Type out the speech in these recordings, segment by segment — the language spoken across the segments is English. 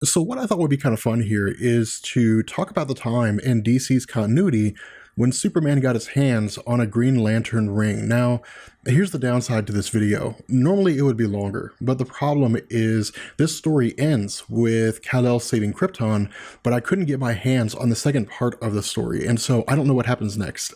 So what I thought would be kind of fun here is to talk about the time in DC's continuity when Superman got his hands on a Green Lantern ring. Now, here's the downside to this video. Normally it would be longer, but the problem is this story ends with Kal-El saving Krypton, but I couldn't get my hands on the second part of the story, and so I don't know what happens next.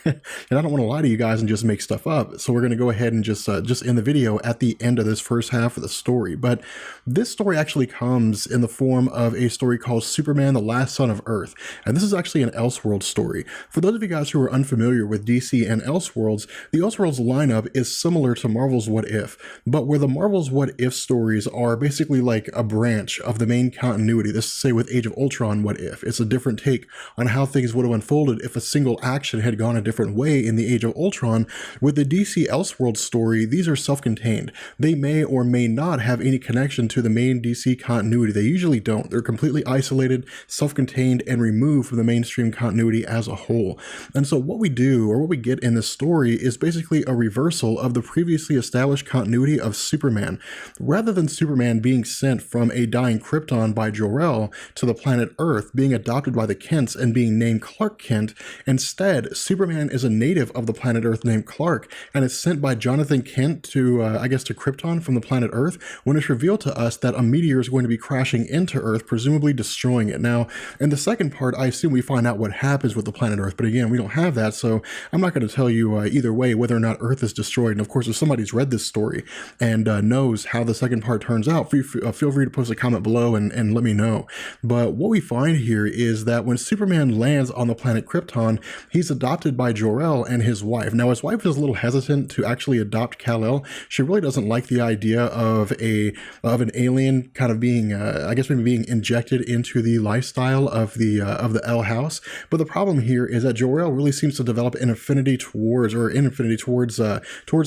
And I don't want to lie to you guys and just make stuff up, so we're going to go ahead and just end the video at the end of this first half of the story. But this story actually comes in the form of a story called Superman, the Last Son of Earth, and this is actually an Elseworlds story. For those of you guys who are unfamiliar with DC and Elseworlds, the Elseworlds lineup is similar to Marvel's What If, but where the Marvel's What If stories are basically like a branch of the main continuity. This is, say, with Age of Ultron What If. It's a different take on how things would have unfolded if a single action had gone a different way in the Age of Ultron. With the DC Elseworlds story, these are self-contained. They may or may not have any connection to the main DC continuity. They usually don't. They're completely isolated, self-contained, and removed from the mainstream continuity as a whole. And so what we do, or what we get in this story, is basically a reversal of the previously established continuity of Superman. Rather than Superman being sent from a dying Krypton by Jor-El to the planet Earth, being adopted by the Kents and being named Clark Kent, instead, Superman is a native of the planet Earth named Clark and is sent by Jonathan Kent to, to Krypton from the planet Earth, when it's revealed to us that a meteor is going to be crashing into Earth, presumably destroying it. Now, in the second part, I assume we find out what happens with the planet Earth, but again, we don't have that, so I'm not going to tell you either way whether or not Earth is destroyed. And of course, if somebody's read this story and knows how the second part turns out, feel free to post a comment below and let me know. But what we find here is that when Superman lands on the planet Krypton, he's adopted by Jor-El and his wife. Now, his wife is a little hesitant to actually adopt Kal-El. She really doesn't like the idea of an alien kind of being, maybe being injected into the lifestyle of the El house. But the problem here is that Jor-El really seems to develop an affinity towards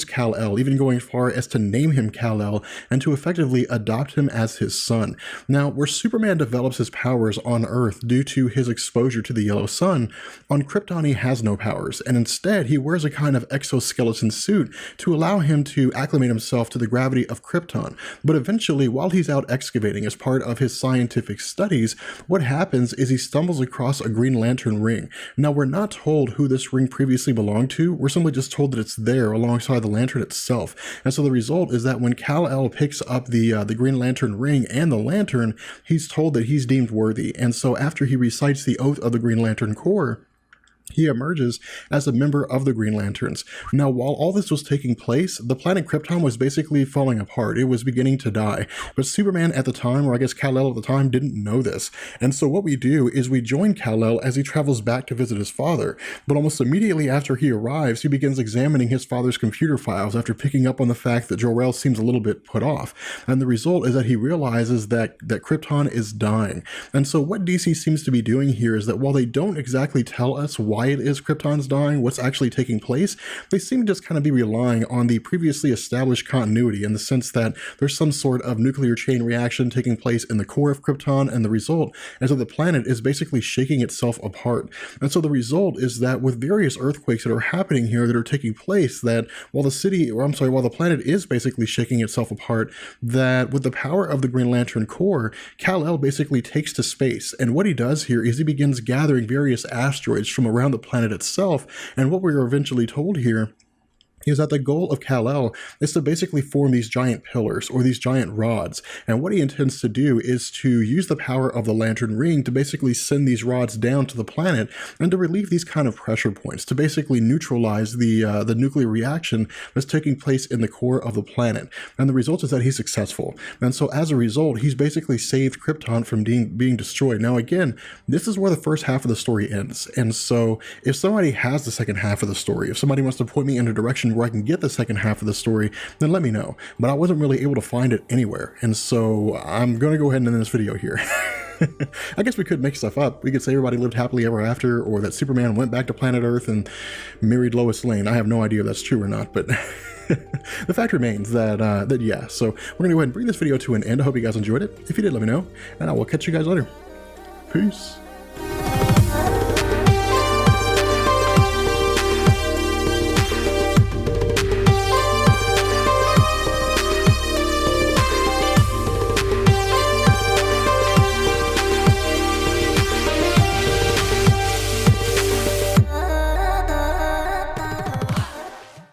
Kal-El, even going as far as to name him Kal-El and to effectively adopt him as his son. Now, where Superman develops his powers on Earth due to his exposure to the yellow sun, on Krypton he has no powers, and instead he wears a kind of exoskeleton suit to allow him to acclimate himself to the gravity of Krypton. But eventually, while he's out excavating as part of his scientific studies, what happens is he stumbles across a Green Lantern ring. Now, we're not told who this ring previously belonged to, we're simply just told that it's there alongside the lantern itself. And so the result is that when Kal-El picks up the Green Lantern ring and the lantern, he's told that he's deemed worthy. And so after he recites the oath of the Green Lantern Corps, he emerges as a member of the Green Lanterns. Now, while all this was taking place, the planet Krypton was basically falling apart. It was beginning to die. But Superman at the time, or I guess Kal-El at the time, didn't know this. And so what we do is we join Kal-El as he travels back to visit his father. But almost immediately after he arrives, he begins examining his father's computer files after picking up on the fact that Jor-El seems a little bit put off. And the result is that he realizes that Krypton is dying. And so what DC seems to be doing here is that while they don't exactly tell us why it is Krypton's dying, what's actually taking place, they seem to just kind of be relying on the previously established continuity in the sense that there's some sort of nuclear chain reaction taking place in the core of Krypton, and the result is that the planet is basically shaking itself apart. And so the result is that with various earthquakes that are happening here that are taking place, that while the planet is basically shaking itself apart, that with the power of the Green Lantern Corps, Kal-El basically takes to space. And what he does here is he begins gathering various asteroids from around the planet itself, and what we are eventually told here is that the goal of Kal-El is to basically form these giant pillars or these giant rods. And what he intends to do is to use the power of the Lantern Ring to basically send these rods down to the planet and to relieve these kind of pressure points, to basically neutralize the nuclear reaction that's taking place in the core of the planet. And the result is that he's successful. And so as a result, he's basically saved Krypton from being destroyed. Now again, this is where the first half of the story ends. And so if somebody has the second half of the story, if somebody wants to point me in a direction where I can get the second half of the story, then let me know. But I wasn't really able to find it anywhere, and so I'm going to go ahead and end this video here. I guess we could make stuff up. We could say everybody lived happily ever after, or that Superman went back to planet Earth and married Lois Lane. I have no idea if that's true or not, but the fact remains that yeah. So we're going to go ahead and bring this video to an end. I hope you guys enjoyed it. If you did, let me know, and I will catch you guys later. Peace.